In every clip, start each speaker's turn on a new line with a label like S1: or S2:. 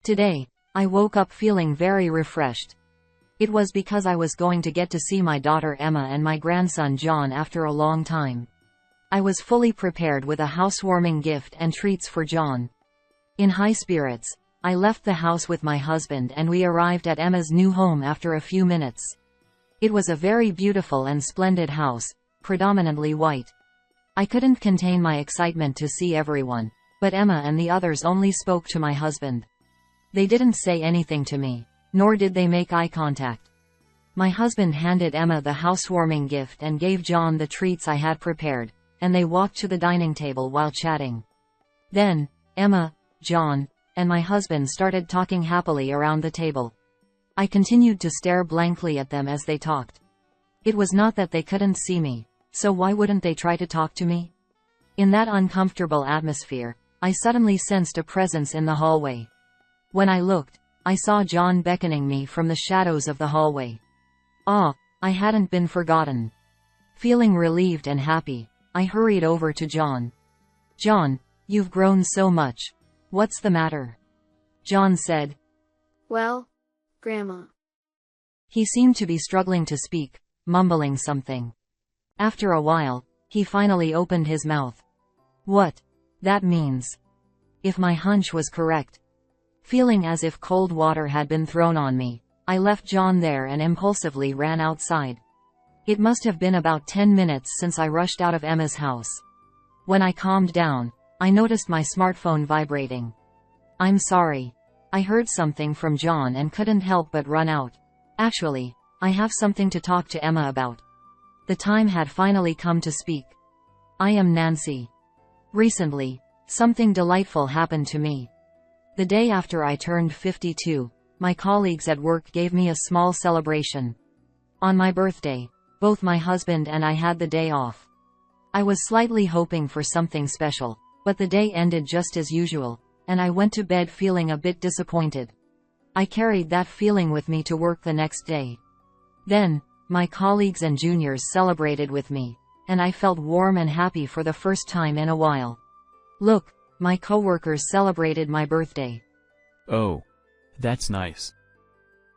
S1: Today, I woke up feeling very refreshed. It was because I was going to get to see my daughter Emma and my grandson John after a long time. I was fully prepared with a housewarming gift and treats for John. In high spirits, I left the house with my husband and we arrived at Emma's new home after a few minutes. It was a very beautiful and splendid house, predominantly white. I couldn't contain my excitement to see everyone, but Emma and the others only spoke to my husband. They didn't say anything to me, nor did they make eye contact. My husband handed Emma the housewarming gift and gave John the treats I had prepared, and they walked to the dining table while chatting. Then, Emma, John, and my husband started talking happily around the table. I continued to stare blankly at them as they talked. It was not that they couldn't see me, so why wouldn't they try to talk to me? In that uncomfortable atmosphere, I suddenly sensed a presence in the hallway. When I looked, I saw John beckoning me from the shadows of the hallway. Ah, I hadn't been forgotten. Feeling relieved and happy, I hurried over to John. "John, you've grown so much. What's the matter?" John said.
S2: "Well, Grandma."
S1: He seemed to be struggling to speak, mumbling something. After a while, he finally opened his mouth. What? That means. If my hunch was correct. Feeling as if cold water had been thrown on me, I left John there and impulsively ran outside. It must have been about 10 minutes since I rushed out of Emma's house. When I calmed down, I noticed my smartphone vibrating. "I'm sorry. I heard something from John and couldn't help but run out. Actually, I have something to talk to Emma about." The time had finally come to speak. "I am Nancy. Recently, something delightful happened to me. The day after I turned 52, my colleagues at work gave me a small celebration. On my birthday, both my husband and I had the day off. I was slightly hoping for something special, but the day ended just as usual, and I went to bed feeling a bit disappointed. I carried that feeling with me to work the next day. Then, my colleagues and juniors celebrated with me, and I felt warm and happy for the first time in a while. Look, my coworkers celebrated my birthday."
S3: "Oh, that's nice."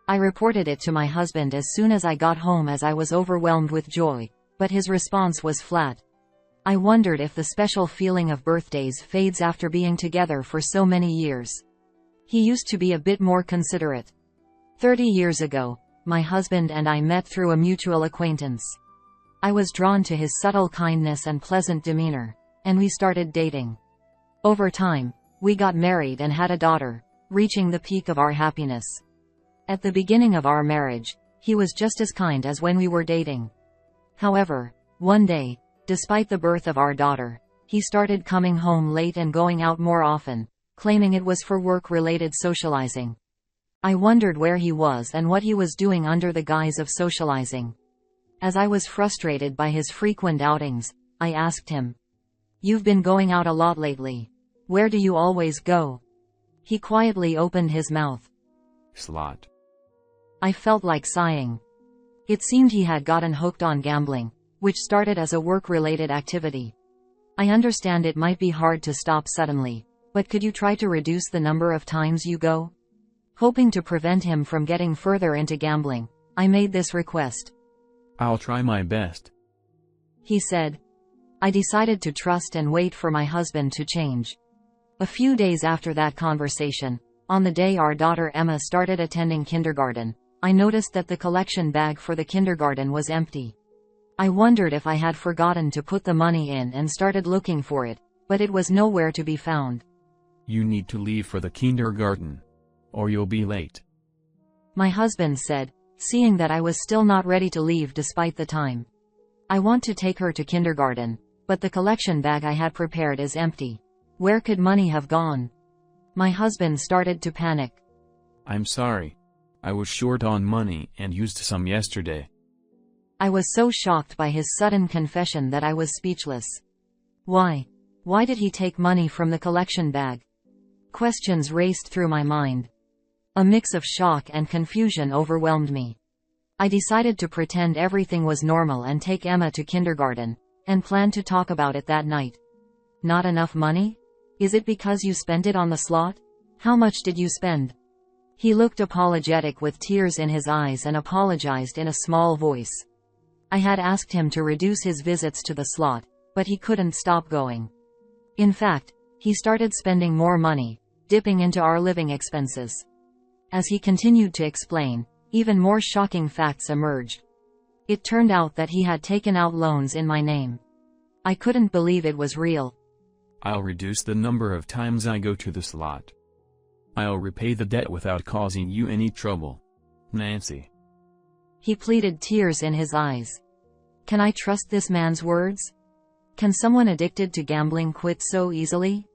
S1: I reported it to my husband as soon as I got home as I was overwhelmed with joy, but his response was flat. I wondered if the special feeling of birthdays fades after being together for so many years. He used to be a bit more considerate. 30 years ago, my husband and I met through a mutual acquaintance. I was drawn to his subtle kindness and pleasant demeanor, and we started dating. Over time, we got married and had a daughter, reaching the peak of our happiness. At the beginning of our marriage, he was just as kind as when we were dating. However, one day, despite the birth of our daughter, he started coming home late and going out more often, claiming it was for work-related socializing. I wondered where he was and what he was doing under the guise of socializing. As I was frustrated by his frequent outings, I asked him, "You've been going out a lot lately. Where do you always go?" He quietly opened his mouth.
S3: "Slot."
S1: I felt like sighing. It seemed he had gotten hooked on gambling, which started as a work-related activity. I understand it might be hard to stop suddenly, but could you try to reduce the number of times you go? Hoping to prevent him from getting further into gambling, I made this request.
S3: "I'll try my best,"
S1: he said. I decided to trust and wait for my husband to change. A few days after that conversation, on the day our daughter Emma started attending kindergarten, I noticed that the collection bag for the kindergarten was empty. I wondered if I had forgotten to put the money in and started looking for it, but it was nowhere to be found.
S3: "You need to leave for the kindergarten, or you'll be late,"
S1: my husband said, seeing that I was still not ready to leave despite the time. "I want to take her to kindergarten, but the collection bag I had prepared is empty. Where could money have gone?" My husband started to panic.
S3: "I'm sorry. I was short on money and used some yesterday."
S1: I was so shocked by his sudden confession that I was speechless. Why? Why did he take money from the collection bag? Questions raced through my mind. A mix of shock and confusion overwhelmed me. I decided to pretend everything was normal and take Emma to kindergarten, and planned to talk about it that night. "Not enough money? Is it because you spent it on the slot?" How much did you spend? He looked apologetic with tears in his eyes and apologized in a small voice. I had asked him to reduce his visits to the slot, but he couldn't stop going. In fact, he started spending more money, dipping into our living expenses. As he continued to explain, even more shocking facts emerged. It turned out that he had taken out loans in my name. I couldn't believe it was real.
S3: I'll reduce the number of times I go to the slot. I'll repay the debt without causing you any trouble, Nancy.
S1: He pleaded, tears in his eyes. Can I trust this man's words? Can someone addicted to gambling quit so easily?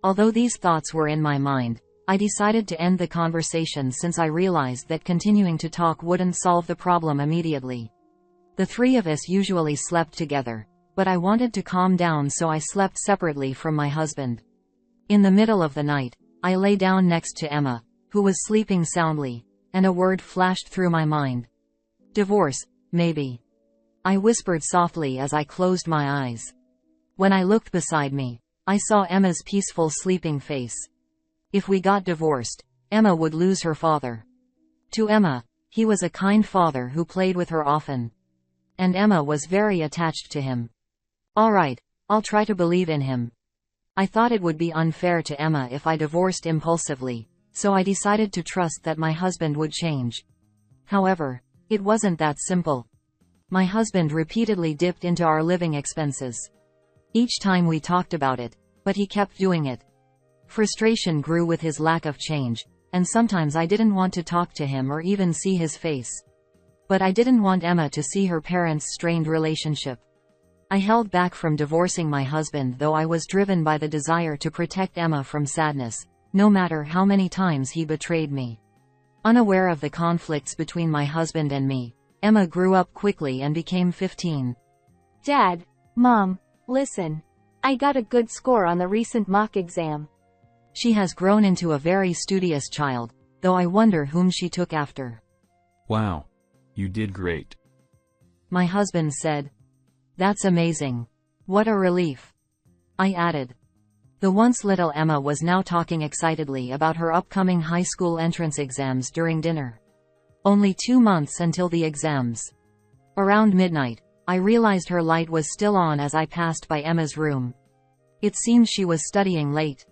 S1: Although these thoughts were in my mind, I decided to end the conversation since I realized that continuing to talk wouldn't solve the problem immediately. The three of us usually slept together, but I wanted to calm down, so I slept separately from my husband. In the middle of the night, I lay down next to Emma, who was sleeping soundly, and a word flashed through my mind. Divorce, maybe. I whispered softly as I closed my eyes. When I looked beside me, I saw Emma's peaceful sleeping face. If we got divorced, Emma would lose her father. To Emma, he was a kind father who played with her often. And Emma was very attached to him. All right, I'll try to believe in him. I thought it would be unfair to Emma if I divorced impulsively, so I decided to trust that my husband would change. However, it wasn't that simple. My husband repeatedly dipped into our living expenses. Each time we talked about it, but he kept doing it. Frustration grew with his lack of change, and sometimes I didn't want to talk to him or even see his face. But I didn't want Emma to see her parents' strained relationship. I held back from divorcing my husband, though I was driven by the desire to protect Emma from sadness, no matter how many times he betrayed me. Unaware of the conflicts between my husband and me, Emma grew up quickly and became 15.
S4: Dad, Mom, listen. I got a good score on the recent mock exam.
S1: She has grown into a very studious child, though I wonder whom she took after.
S3: Wow. You did great.
S1: My husband said. That's amazing. What a relief. I added. The once little Emma was now talking excitedly about her upcoming high school entrance exams during dinner. Only 2 months until the exams. Around midnight, I realized her light was still on as I passed by Emma's room. It seemed she was studying late.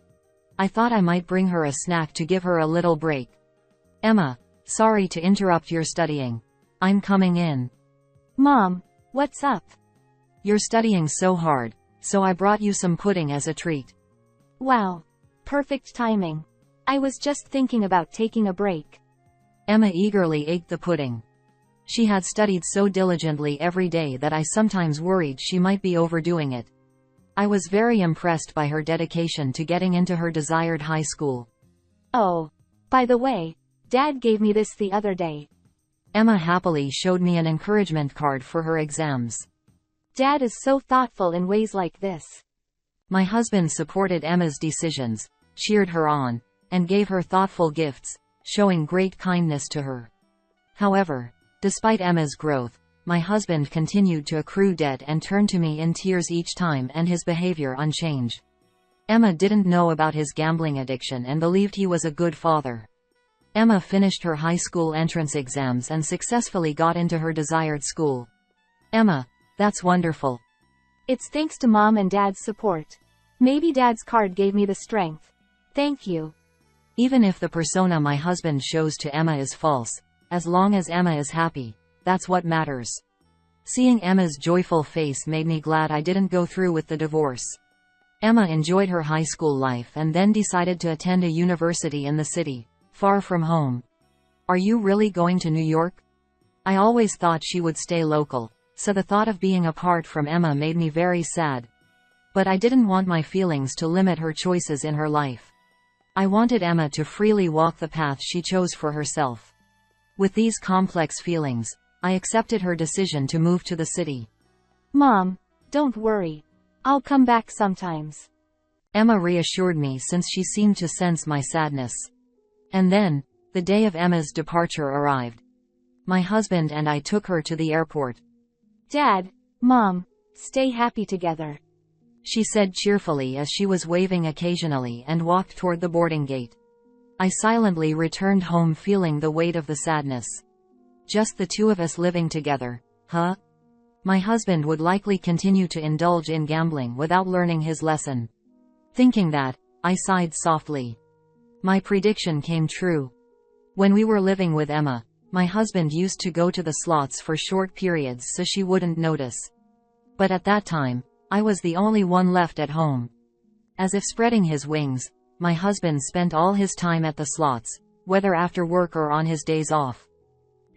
S1: I thought I might bring her a snack to give her a little break. Emma, sorry to interrupt your studying. I'm coming in.
S4: Mom, what's up?
S1: You're studying so hard, so I brought you some pudding as a treat.
S4: Wow. Perfect timing. I was just thinking about taking a break.
S1: Emma eagerly ate the pudding. She had studied so diligently every day that I sometimes worried she might be overdoing it. I was very impressed by her dedication to getting into her desired high school.
S4: Oh, by the way, Dad gave me this the other day.
S1: Emma happily showed me an encouragement card for her exams.
S4: Dad is so thoughtful in ways like this.
S1: My husband supported Emma's decisions, cheered her on, and gave her thoughtful gifts, showing great kindness to her. However, despite Emma's growth, my husband continued to accrue debt and turned to me in tears each time, and his behavior unchanged. Emma didn't know about his gambling addiction and believed he was a good father. Emma finished her high school entrance exams and successfully got into her desired school. Emma, that's wonderful.
S4: It's thanks to Mom and Dad's support. Maybe Dad's card gave me the strength. Thank you.
S1: Even if the persona my husband shows to Emma is false, as long as Emma is happy, that's what matters. Seeing Emma's joyful face made me glad I didn't go through with the divorce. Emma enjoyed her high school life and then decided to attend a university in the city, far from home. Are you really going to New York? I always thought she would stay local, so the thought of being apart from Emma made me very sad. But I didn't want my feelings to limit her choices in her life. I wanted Emma to freely walk the path she chose for herself. With these complex feelings, I accepted her decision to move to the city.
S4: Mom, don't worry. I'll come back sometimes.
S1: Emma reassured me since she seemed to sense my sadness. And then, the day of Emma's departure arrived. My husband and I took her to the airport.
S4: Dad, Mom, stay happy together.
S1: She said cheerfully as she was waving occasionally and walked toward the boarding gate. I silently returned home feeling the weight of the sadness. Just the two of us living together, huh? My husband would likely continue to indulge in gambling without learning his lesson. Thinking that, I sighed softly. My prediction came true. When we were living with Emma, my husband used to go to the slots for short periods so she wouldn't notice. But at that time, I was the only one left at home. As if spreading his wings, my husband spent all his time at the slots, whether after work or on his days off.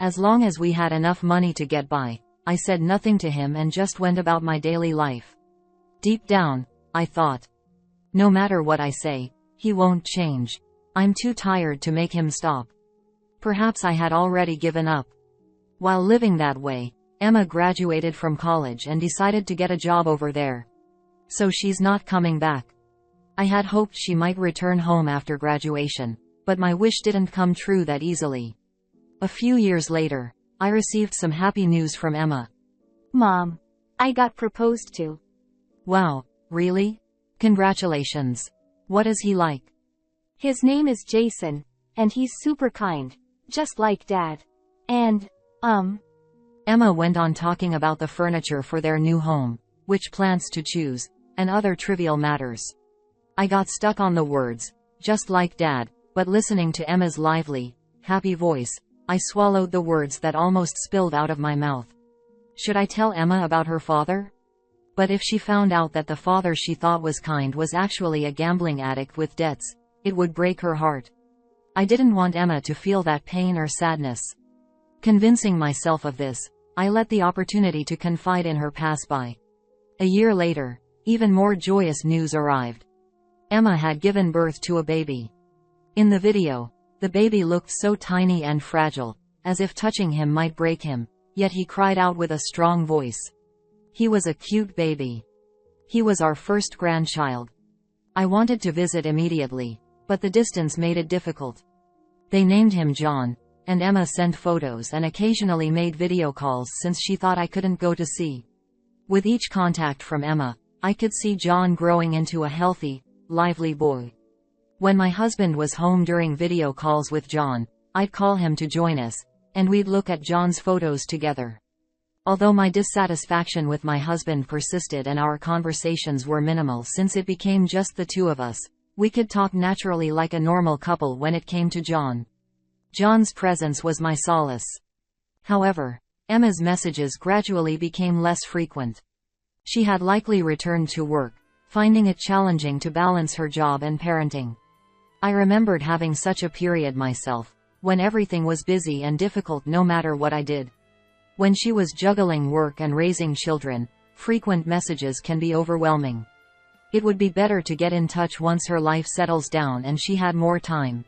S1: As long as we had enough money to get by, I said nothing to him and just went about my daily life. Deep down, I thought, no matter what I say, he won't change. I'm too tired to make him stop. Perhaps I had already given up. While living that way, Emma graduated from college and decided to get a job over there. So she's not coming back. I had hoped she might return home after graduation, but my wish didn't come true that easily. A few years later, I received some happy news from Emma.
S4: Mom, I got proposed to.
S1: Wow, really? Congratulations. What is he like?
S4: His name is Jason, and he's super kind, just like Dad. And,
S1: Emma went on talking about the furniture for their new home, which plants to choose, and other trivial matters. I got stuck on the words, just like Dad, but listening to Emma's lively, happy voice, I swallowed the words that almost spilled out of my mouth. Should I tell Emma about her father? But if she found out that the father she thought was kind was actually a gambling addict with debts, it would break her heart. I didn't want Emma to feel that pain or sadness. Convincing myself of this, I let the opportunity to confide in her pass by. A year later, even more joyous news arrived. Emma had given birth to a baby. In the video, the baby looked so tiny and fragile, as if touching him might break him, yet he cried out with a strong voice. He was a cute baby. He was our first grandchild. I wanted to visit immediately, but the distance made it difficult. They named him John, and Emma sent photos and occasionally made video calls since she thought I couldn't go to see. With each contact from Emma, I could see John growing into a healthy, lively boy. When my husband was home during video calls with John, I'd call him to join us, and we'd look at John's photos together. Although my dissatisfaction with my husband persisted and our conversations were minimal since it became just the two of us, we could talk naturally like a normal couple when it came to John. John's presence was my solace. However, Emma's messages gradually became less frequent. She had likely returned to work, finding it challenging to balance her job and parenting. I remembered having such a period myself, when everything was busy and difficult no matter what I did. When she was juggling work and raising children, frequent messages can be overwhelming. It would be better to get in touch once her life settles down and she had more time.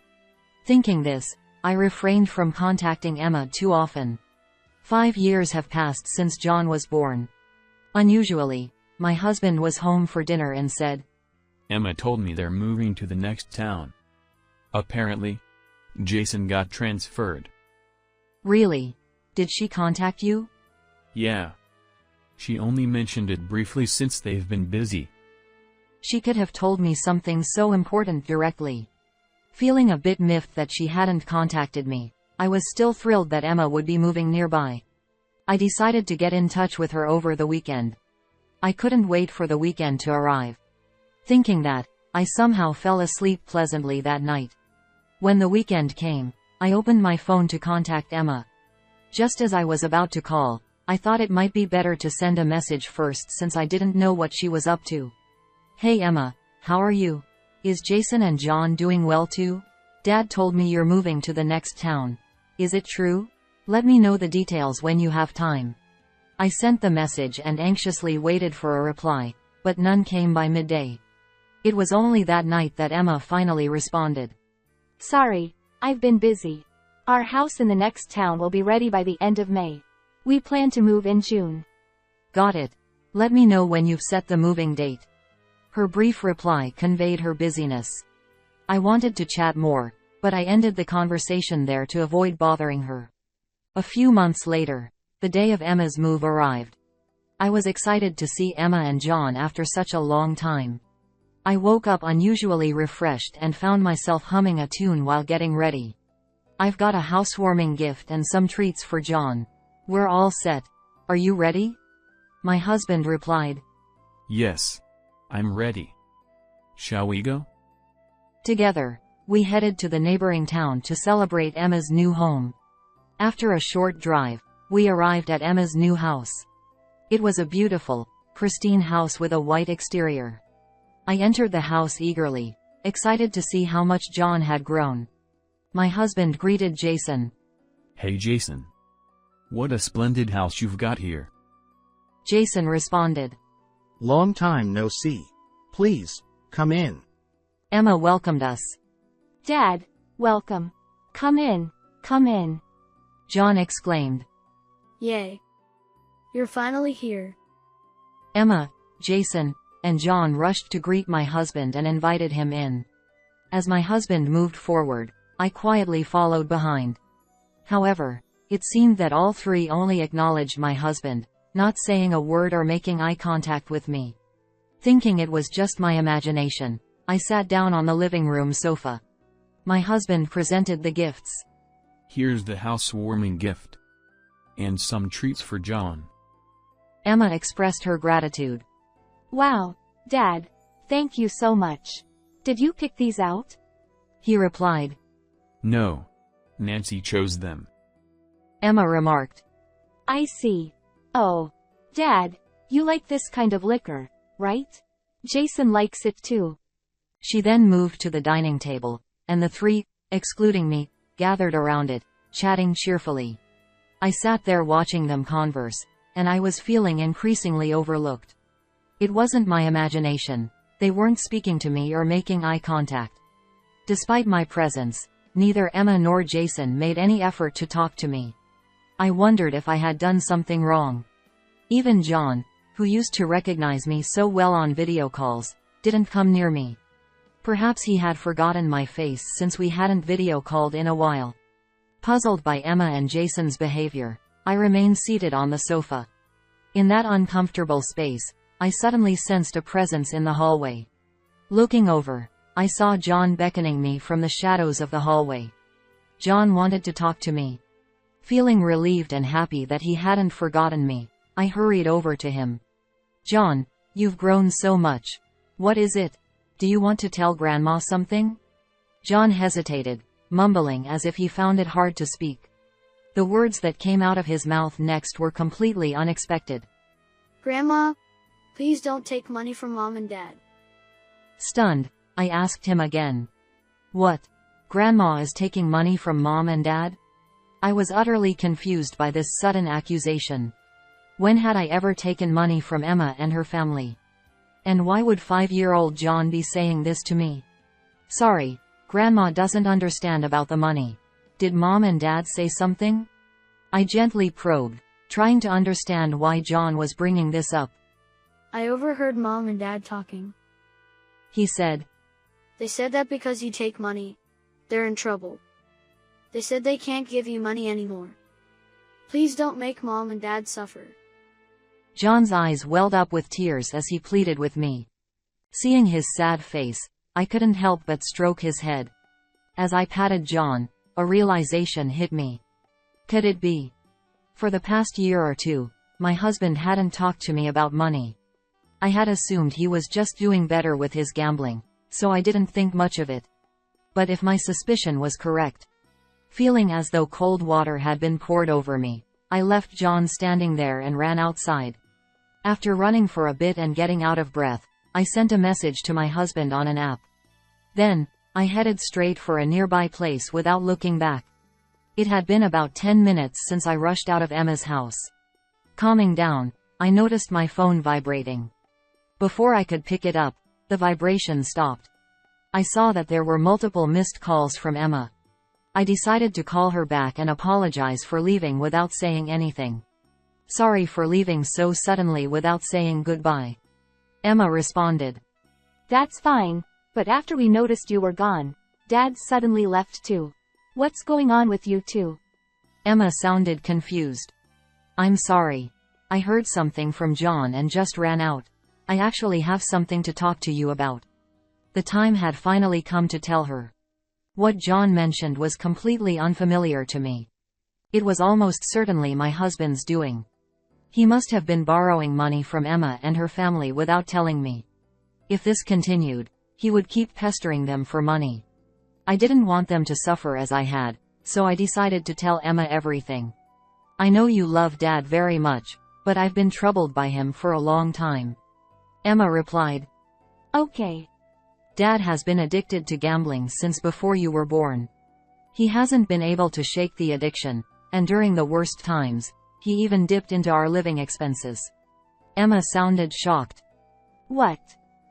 S1: Thinking this, I refrained from contacting Emma too often. 5 years have passed since John was born. Unusually, my husband was home for dinner and said,
S3: Emma told me they're moving to the next town. Apparently, Jason got transferred.
S1: Really? Did she contact you?
S3: Yeah. She only mentioned it briefly since they've been busy.
S1: She could have told me something so important directly. Feeling a bit miffed that she hadn't contacted me, I was still thrilled that Emma would be moving nearby. I decided to get in touch with her over the weekend. I couldn't wait for the weekend to arrive. Thinking that, I somehow fell asleep pleasantly that night. When the weekend came, I opened my phone to contact Emma. Just as I was about to call, I thought it might be better to send a message first since I didn't know what she was up to. Hey Emma, how are you? Is Jason and John doing well too? Dad told me you're moving to the next town. Is it true? Let me know the details when you have time. I sent the message and anxiously waited for a reply, but none came by midday. It was only that night that Emma finally responded.
S4: Sorry, I've been busy. Our house in the next town will be ready by the end of May. We plan to move in June.
S1: Got it. Let me know when you've set the moving date. Her brief reply conveyed her busyness. I wanted to chat more, but I ended the conversation there to avoid bothering her. A few months later, the day of Emma's move arrived. I was excited to see Emma and John after such a long time. I woke up unusually refreshed and found myself humming a tune while getting ready. I've got a housewarming gift and some treats for John. We're all set. Are you ready? My husband replied.
S3: Yes. I'm ready. Shall we go?
S1: Together, we headed to the neighboring town to celebrate Emma's new home. After a short drive, we arrived at Emma's new house. It was a beautiful, pristine house with a white exterior. I entered the house eagerly, excited to see how much John had grown. My husband greeted Jason.
S3: Hey Jason. What a splendid house you've got here.
S1: Jason responded.
S5: Long time no see. Please, come in.
S1: Emma welcomed us.
S4: Dad, welcome. Come in, come in.
S1: John exclaimed.
S2: Yay. You're finally here.
S1: Emma, Jason, and John rushed to greet my husband and invited him in. As my husband moved forward, I quietly followed behind. However, it seemed that all three only acknowledged my husband, not saying a word or making eye contact with me. Thinking it was just my imagination, I sat down on the living room sofa. My husband presented the gifts.
S3: Here's the housewarming gift. And some treats for John.
S1: Emma expressed her gratitude.
S4: Wow, Dad, thank you so much. Did you pick these out?
S1: He replied.
S3: No. Nancy chose them.
S1: Emma remarked.
S4: I see. Oh, Dad, you like this kind of liquor, right? Jason likes it too.
S1: She then moved to the dining table, and the three, excluding me, gathered around it, chatting cheerfully. I sat there watching them converse, and I was feeling increasingly overlooked. It wasn't my imagination. They weren't speaking to me or making eye contact. Despite my presence, neither Emma nor Jason made any effort to talk to me. I wondered if I had done something wrong. Even John, who used to recognize me so well on video calls, didn't come near me. Perhaps he had forgotten my face since we hadn't video called in a while. Puzzled by Emma and Jason's behavior, I remained seated on the sofa. In that uncomfortable space, I suddenly sensed a presence in the hallway. Looking over, I saw John beckoning me from the shadows of the hallway. John wanted to talk to me. Feeling relieved and happy that he hadn't forgotten me, I hurried over to him. John, you've grown so much. What is it? Do you want to tell Grandma something? John hesitated, mumbling as if he found it hard to speak. The words that came out of his mouth next were completely unexpected.
S2: Grandma, please don't take money from Mom and Dad.
S1: Stunned, I asked him again. What? Grandma is taking money from Mom and Dad? I was utterly confused by this sudden accusation. When had I ever taken money from Emma and her family? And why would 5-year-old John be saying this to me? Sorry, Grandma doesn't understand about the money. Did Mom and Dad say something? I gently probed, trying to understand why John was bringing this up.
S2: I overheard Mom and Dad talking.
S1: He said.
S2: They said that because you take money, they're in trouble. They said they can't give you money anymore. Please don't make Mom and Dad suffer.
S1: John's eyes welled up with tears as he pleaded with me. Seeing his sad face, I couldn't help but stroke his head. As I patted John, a realization hit me. Could it be? For the past year or two, my husband hadn't talked to me about money. I had assumed he was just doing better with his gambling, so I didn't think much of it. But if my suspicion was correct, feeling as though cold water had been poured over me, I left John standing there and ran outside. After running for a bit and getting out of breath, I sent a message to my husband on an app. Then, I headed straight for a nearby place without looking back. It had been about 10 minutes since I rushed out of Emma's house. Calming down, I noticed my phone vibrating. Before I could pick it up, the vibration stopped. I saw that there were multiple missed calls from Emma. I decided to call her back and apologize for leaving without saying anything. Sorry for leaving so suddenly without saying goodbye. Emma responded.
S4: That's fine, but after we noticed you were gone, Dad suddenly left too. What's going on with you two?
S1: Emma sounded confused. I'm sorry. I heard something from John and just ran out. I actually have something to talk to you about. The time had finally come to tell her. What John mentioned was completely unfamiliar to me. It was almost certainly my husband's doing. He must have been borrowing money from Emma and her family without telling me. If this continued, he would keep pestering them for money. I didn't want them to suffer as I had, so I decided to tell Emma everything. I know you love Dad very much, but I've been troubled by him for a long time. Emma replied.
S4: Okay.
S1: Dad has been addicted to gambling since before you were born. He hasn't been able to shake the addiction, and during the worst times, he even dipped into our living expenses. Emma sounded shocked.
S4: What?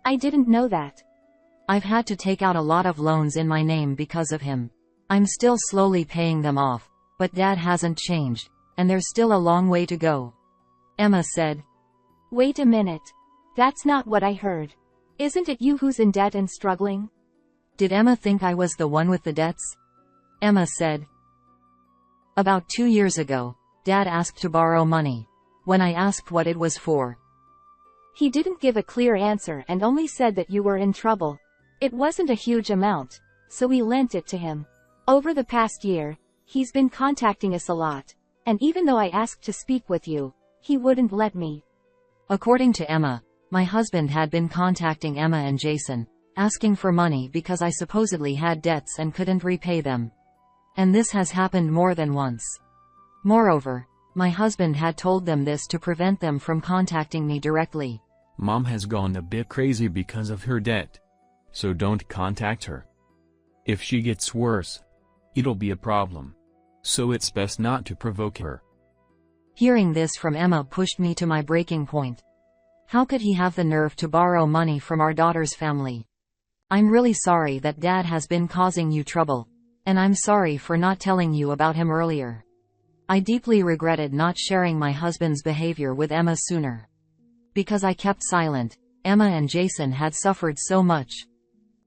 S4: I didn't know that.
S1: I've had to take out a lot of loans in my name because of him. I'm still slowly paying them off, but Dad hasn't changed, and there's still a long way to go. Emma said.
S4: Wait a minute. That's not what I heard. Isn't it you who's in debt and struggling?
S1: Did Emma think I was the one with the debts? Emma said. About 2 years ago, Dad asked to borrow money. When I asked what it was for,
S4: he didn't give a clear answer and only said that you were in trouble. It wasn't a huge amount, so we lent it to him. Over the past year, he's been contacting us a lot, and even though I asked to speak with you, he wouldn't let me.
S1: According to Emma, my husband had been contacting Emma and Jason, asking for money because I supposedly had debts and couldn't repay them. And this has happened more than once. Moreover, my husband had told them this to prevent them from contacting me directly.
S3: Mom has gone a bit crazy because of her debt. So don't contact her. If she gets worse, it'll be a problem. So it's best not to provoke her.
S1: Hearing this from Emma pushed me to my breaking point. How could he have the nerve to borrow money from our daughter's family? I'm really sorry that Dad has been causing you trouble, and I'm sorry for not telling you about him earlier. I deeply regretted not sharing my husband's behavior with Emma sooner. Because I kept silent, Emma and Jason had suffered so much.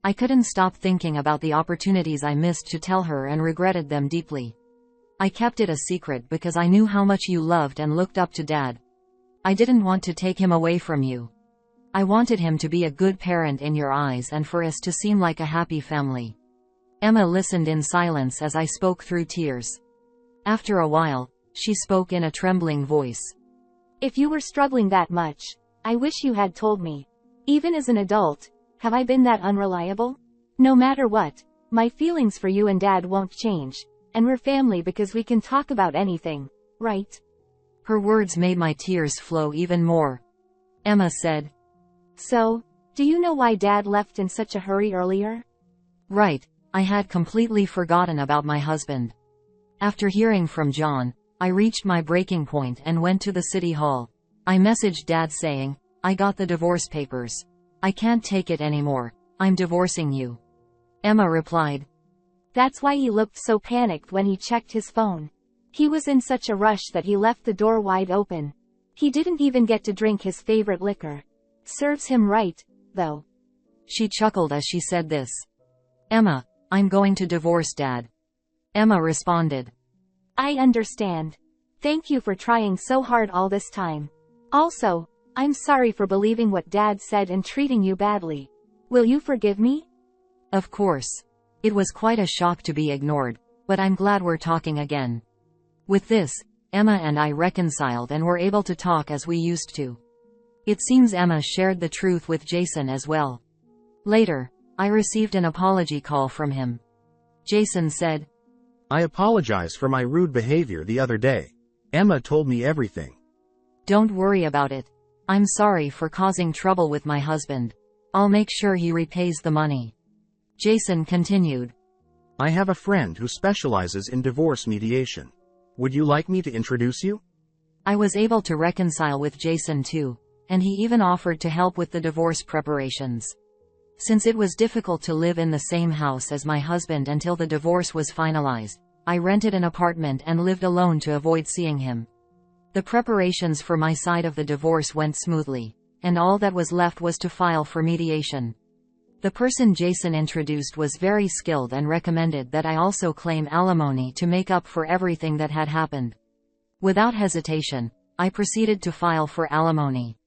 S1: I couldn't stop thinking about the opportunities I missed to tell her and regretted them deeply. I kept it a secret because I knew how much you loved and looked up to Dad. I didn't want to take him away from you. I wanted him to be a good parent in your eyes and for us to seem like a happy family. Emma listened in silence as I spoke through tears. After a while, she spoke in a trembling voice.
S4: If you were struggling that much, I wish you had told me. Even as an adult, have I been that unreliable? No matter what, my feelings for you and Dad won't change, and we're family because we can talk about anything, right?
S1: Her words made my tears flow even more. Emma said.
S4: So, do you know why Dad left in such a hurry earlier?
S1: Right, I had completely forgotten about my husband. After hearing from John, I reached my breaking point and went to the city hall. I messaged Dad saying, I got the divorce papers. I can't take it anymore. I'm divorcing you. Emma replied.
S4: That's why he looked so panicked when he checked his phone. He was in such a rush that he left the door wide open. He didn't even get to drink his favorite liquor. Serves him right, though.
S1: She chuckled as she said this. Emma, I'm going to divorce Dad. Emma responded.
S4: I understand. Thank you for trying so hard all this time. Also, I'm sorry for believing what Dad said and treating you badly. Will you forgive me?
S1: Of course. It was quite a shock to be ignored, but I'm glad we're talking again. With this, Emma and I reconciled and were able to talk as we used to. It seems Emma shared the truth with Jason as well. Later, I received an apology call from him. Jason said,
S5: I apologize for my rude behavior the other day. Emma told me everything.
S1: Don't worry about it. I'm sorry for causing trouble with my husband. I'll make sure he repays the money. Jason continued.
S5: I have a friend who specializes in divorce mediation. Would you like me to introduce you?
S1: I was able to reconcile with Jason too, and he even offered to help with the divorce preparations. Since it was difficult to live in the same house as my husband until the divorce was finalized, I rented an apartment and lived alone to avoid seeing him. The preparations for my side of the divorce went smoothly, and all that was left was to file for mediation. The person Jason introduced was very skilled and recommended that I also claim alimony to make up for everything that had happened. Without hesitation, I proceeded to file for alimony.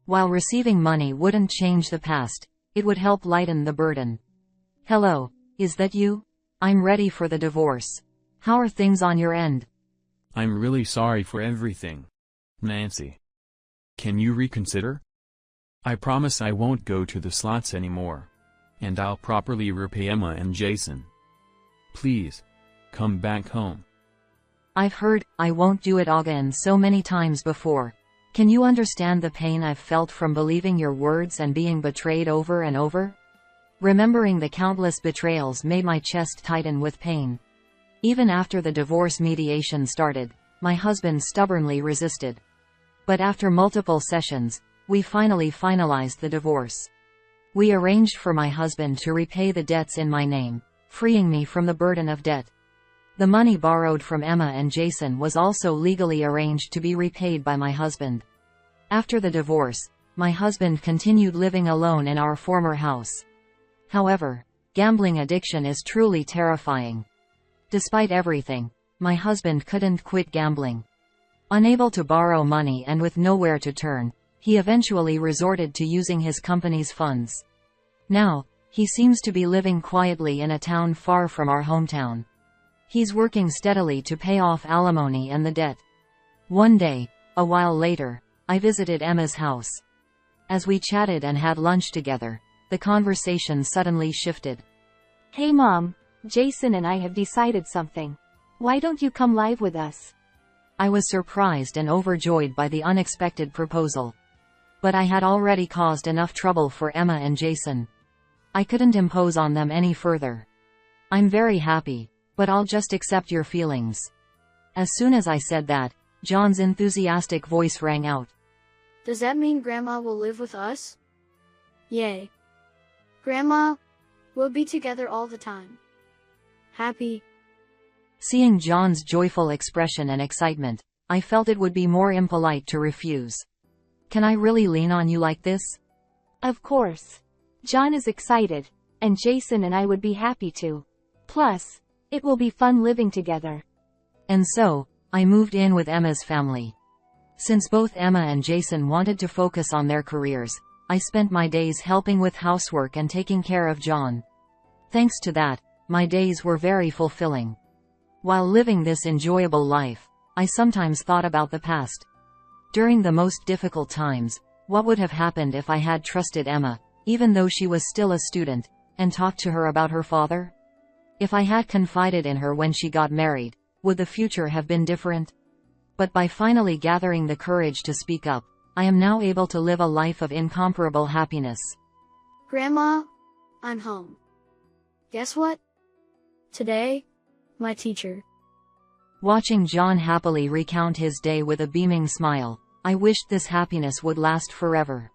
S1: While receiving money wouldn't change the past, It would help lighten the burden. Hello, is that you? I'm ready for the divorce. How are things on your end?
S3: I'm really sorry for everything, Nancy. Can you reconsider? I promise I won't go to the slots anymore. And I'll properly repay Emma and Jason. Please, come back home.
S1: I've heard, I won't do it again so many times before. Can you understand the pain I've felt from believing your words and being betrayed over and over? Remembering the countless betrayals made my chest tighten with pain. Even after the divorce mediation started, my husband stubbornly resisted. But after multiple sessions, we finally finalized the divorce. We arranged for my husband to repay the debts in my name, freeing me from the burden of debt. The money borrowed from Emma and Jason was also legally arranged to be repaid by my husband. After the divorce, my husband continued living alone in our former house. However, gambling addiction is truly terrifying. Despite everything, my husband couldn't quit gambling. Unable to borrow money and with nowhere to turn, he eventually resorted to using his company's funds. Now, he seems to be living quietly in a town far from our hometown. He's working steadily to pay off alimony and the debt. One day, a while later, I visited Emma's house. As we chatted and had lunch together, the conversation suddenly shifted.
S4: Hey Mom, Jason and I have decided something. Why don't you come live with us?
S1: I was surprised and overjoyed by the unexpected proposal. But I had already caused enough trouble for Emma and Jason. I couldn't impose on them any further. I'm very happy, but I'll just accept your feelings. As soon as I said that, John's enthusiastic voice rang out.
S2: Does that mean Grandma will live with us? Yay. Grandma, we'll be together all the time. Happy.
S1: Seeing John's joyful expression and excitement, I felt it would be more impolite to refuse. Can I really lean on you like this?
S4: Of course. John is excited, and Jason and I would be happy to. Plus, it will be fun living together.
S1: And so, I moved in with Emma's family. Since both Emma and Jason wanted to focus on their careers, I spent my days helping with housework and taking care of John. Thanks to that, my days were very fulfilling. While living this enjoyable life, I sometimes thought about the past. During the most difficult times, what would have happened if I had trusted Emma, even though she was still a student, and talked to her about her father? If I had confided in her when she got married, would the future have been different? But by finally gathering the courage to speak up, I am now able to live a life of incomparable happiness.
S2: Grandma, I'm home. Guess what? Today, my teacher.
S1: Watching John happily recount his day with a beaming smile, I wished this happiness would last forever.